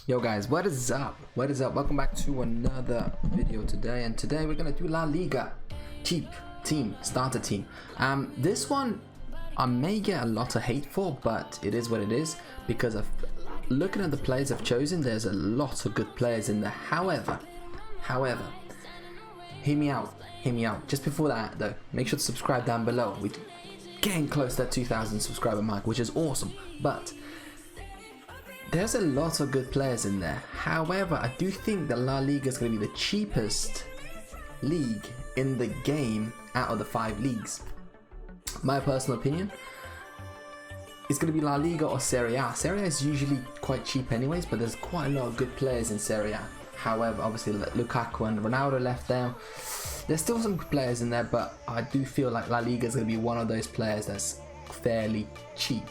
Yo guys, what is up? What is up? Welcome back to another video today, and today we're gonna do La Liga cheap team, starter team. This one I may get a lot of hate for, but it is what it is because of looking at the players I've chosen. There's a lot of good players in there. However, hear me out. Just before that though, make sure to subscribe down below. We're getting close to that 2,000 subscriber mark, which is awesome. But there's a lot of good players in there. However, I do think that La Liga is going to be the cheapest league in the game out of the 5 leagues. My personal opinion, it's going to be La Liga or Serie A. Serie A is usually quite cheap anyways, but there's quite a lot of good players in Serie A. However, obviously Lukaku and Ronaldo left there. There's still some good players in there, but I do feel like La Liga is going to be one of those players that's fairly cheap.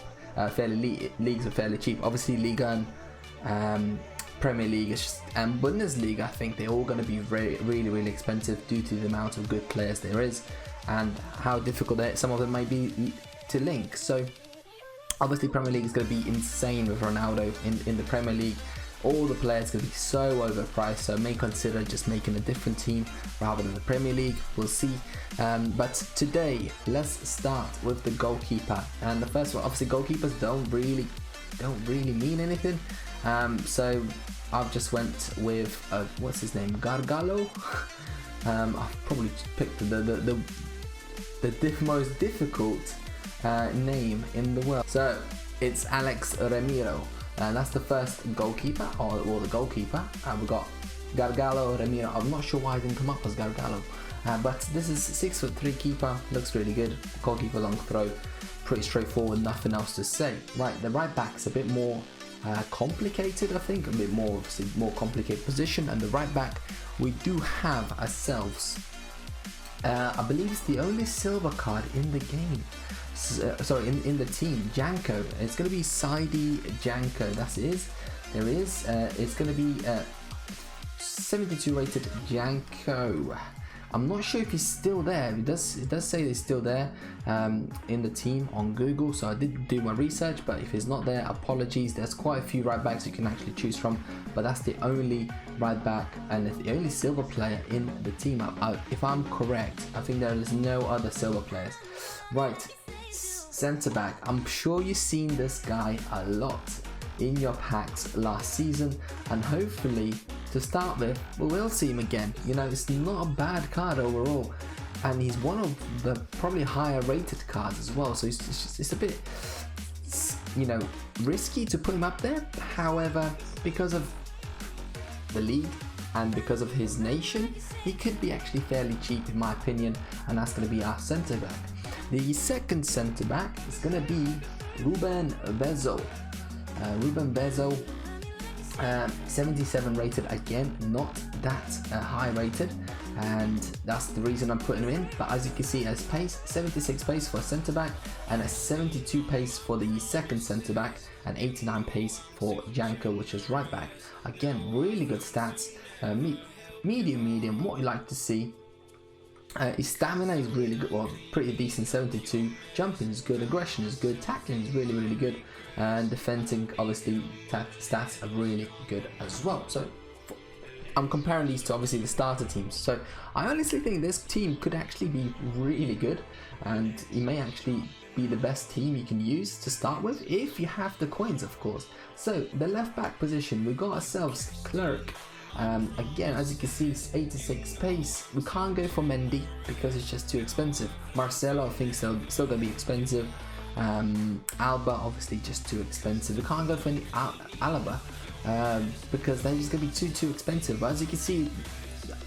Leagues are fairly cheap. Obviously Liga and Premier League and Bundesliga, I think they're all going to be really expensive due to the amount of good players there is and how difficult some of them might be to link. So obviously Premier League is going to be insane with Ronaldo in the Premier League. All the players going to be so overpriced, so I may consider just making a different team rather than the Premier League. We'll see. But today, let's start with the goalkeeper. And the first one, obviously, goalkeepers don't really mean anything. So I've just went with what's his name, Gargalo. I've probably picked the most difficult name in the world. So it's Alex Ramiro. And that's the first goalkeeper, or the goalkeeper. We've got Gargalo Ramiro. I'm not sure why I didn't come up as Gargalo, but this is 6'3" keeper. Looks really good. Goalkeeper, long throw, pretty straightforward. Nothing else to say. Right, the right back's a bit more complicated. I think a bit more, obviously, more complicated position. And the right back, we do have ourselves. I believe it's the only silver card in the game. Sorry, in the team, Janko. It's going to be Saidi Janko. That's it. There is. It's going to be 72 rated Janko. I'm not sure if he's still there. It does say he's still there in the team on Google. So I did do my research, but if he's not there, apologies. There's quite a few right backs you can actually choose from, but that's the only right back and the only silver player in the team. If I'm correct, I think there is no other silver players. Right. Centre back, I'm sure you've seen this guy a lot in your packs last season, and hopefully to start with we will see him again. You know, it's not a bad card overall, and he's one of the probably higher rated cards as well, so it's a bit, you know, risky to put him up there. However, because of the league and because of his nation, he could be actually fairly cheap in my opinion, and that's going to be our centre back. The second centre back is going to be Ruben Bezo. 77 rated, again, not that high rated, and that's the reason I'm putting him in. But as you can see, as pace, 76 pace for centre back, and a 72 pace for the second centre back, and 89 pace for Janko, which is right back. Again, really good stats. Medium, what you like to see. His stamina is really good, well, pretty decent, 72. Jumping is good, aggression is good, tackling is really good, and defending, obviously, stats are really good as well. So I'm comparing these to obviously the starter teams. So I honestly think this team could actually be really good, and it may actually be the best team you can use to start with if you have the coins, of course. So the left back position, we got ourselves Clerk. Again, as you can see, it's 86 pace. We can't go for Mendy because it's just too expensive. Marcelo, I think, still gonna be expensive. Alba, obviously, just too expensive. We can't go for any Alaba because they're just gonna be too expensive. But as you can see,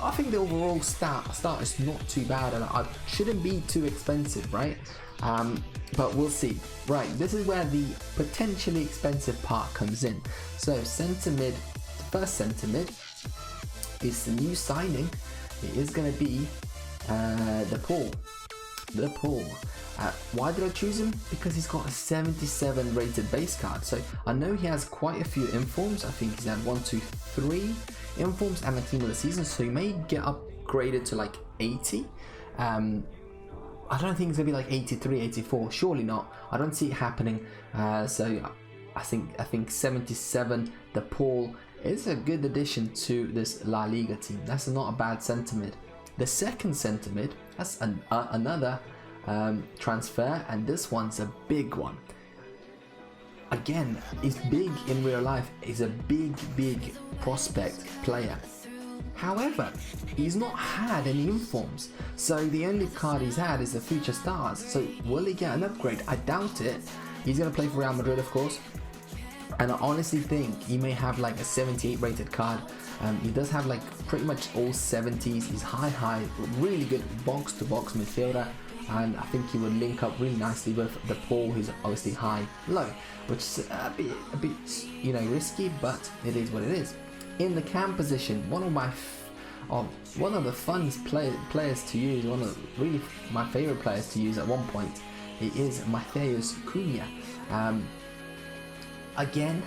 I think the overall start is not too bad, and I shouldn't be too expensive, right? But we'll see. Right, this is where the potentially expensive part comes in. So centre mid, first centre mid is the new signing. It is going to be the Paul. Why did I choose him? Because he's got a 77 rated base card. So I know he has quite a few informs. I think he's had 1, 2, 3 informs and a team of the season. So he may get upgraded to like 80. I don't think it's gonna be like 83, 84. Surely not. I don't see it happening. So I think 77, the Paul, is a good addition to this La Liga team. That's not a bad centre mid. The second centre mid, that's another transfer, and this one's a big one. Again, he's big in real life. He's a big prospect player. However, he's not had any informs, so the only card he's had is the Future Stars. So will he get an upgrade? I doubt it. He's going to play for Real Madrid, of course, and I honestly think he may have like a 78 rated card. He does have like pretty much all 70s. He's high, really good box to box midfielder, and I think he would link up really nicely with the Paul, who's obviously high-low, which is a bit you know, risky, but it is what it is. In the cam position, one of the funnest players to use, really my favorite players to use at one point, it is Matheus Cunha. Again,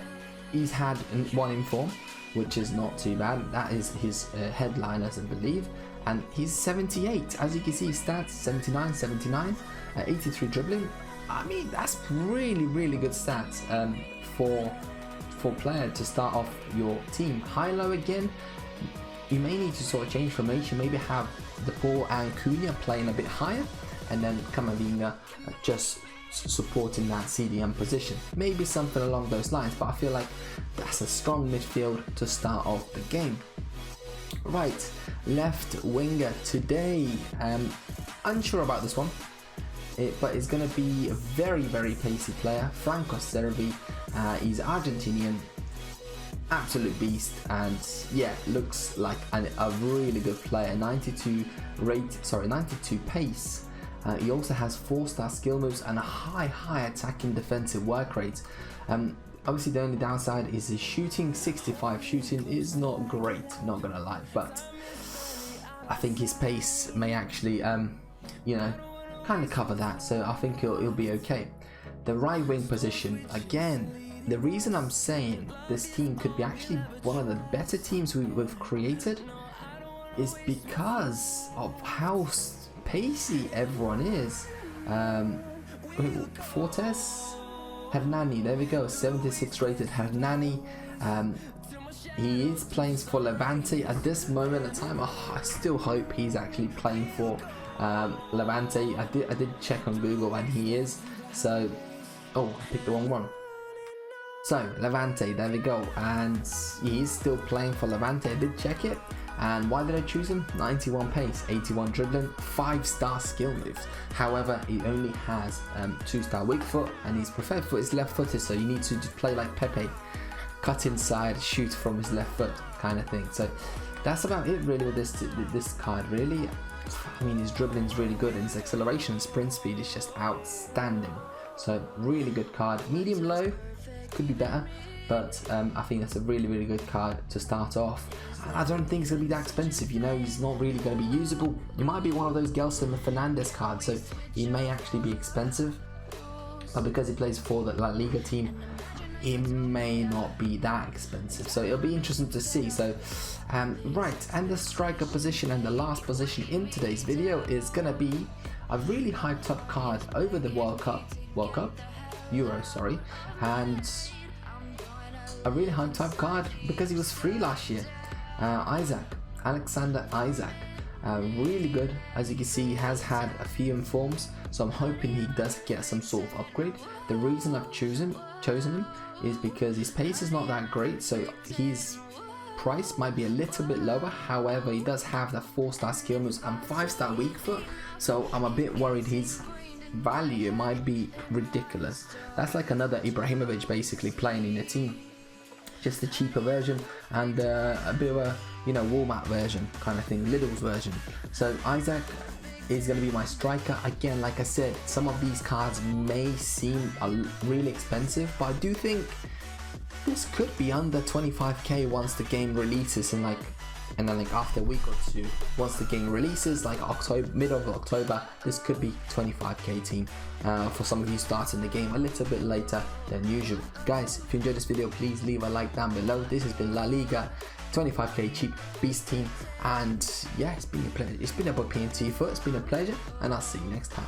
he's had one inform, which is not too bad. That is his headliners, I believe, and he's 78. As you can see, stats 79, 83 dribbling. I mean, that's really good stats for player to start off your team. High-low again, you may need to sort of change formation, maybe have the Paul and Cunha playing a bit higher, and then Camavinga just supporting that CDM position. Maybe something along those lines, but I feel like that's a strong midfield to start off the game. Right, left winger today. Unsure about this one, but it's going to be a very pacey player, Franco Cervi. He's Argentinian, absolute beast, and yeah, looks like a really good player. 92 pace. He also has 4-star skill moves and a high attacking defensive work rate. Obviously the only downside is his shooting. 65 shooting is not great, not gonna lie, but I think his pace may actually you know, kind of cover that, so I think he'll be okay. The right wing position, again, the reason I'm saying this team could be actually one of the better teams we've created is because of how pacey everyone is. Fortes Hernani, there we go, 76 rated Hernani. He is playing for Levante at this moment in time. I still hope he's actually playing for Levante. I did check on Google and he is. So, oh, I picked the wrong one. So Levante, there we go, and he is still playing for Levante. I did check it, and why did I choose him? 91 pace, 81 dribbling, 5-star skill moves. However, he only has 2-star weak foot, and his preferred foot is left footed, so you need to just play like Pepe, cut inside, shoot from his left foot kind of thing. So that's about it really with this card really. I mean, his dribbling is really good, and his acceleration and sprint speed is just outstanding. So really good card. Medium low, could be better, but I think that's a really good card to start off. I don't think it's going to be that expensive, you know, he's not really going to be usable. It might be one of those Gelson Fernandez cards, so he may actually be expensive, but because he plays for the La Liga team, it may not be that expensive, so it'll be interesting to see. So right, and the striker position and the last position in today's video is going to be a really hyped up card over the Euro, sorry, and a really hyped up card because he was free last year. Alexander Isaac, really good. As you can see, he has had a few informs, so I'm hoping he does get some sort of upgrade. The reason I've chosen him is because his pace is not that great, so his price might be a little bit lower. However, he does have the 4-star skill moves and 5-star weak foot, so I'm a bit worried his value might be ridiculous. That's like another Ibrahimovic basically playing in a team, just a cheaper version and a bit of a, you know, Walmart version kind of thing, Lidl's version. So Isaac is going to be my striker. Again, like I said, some of these cards may seem really expensive, but I do think this could be under 25k once the game releases, and then like after a week or two, once the game releases, like mid of October, this could be 25k team for some of you starting the game a little bit later than usual. Guys, if you enjoyed this video, please leave a like down below. This has been La Liga, 25k cheap beast team, and yeah, it's been a pleasure. It's been about PnTShorts. It's been a pleasure, and I'll see you next time.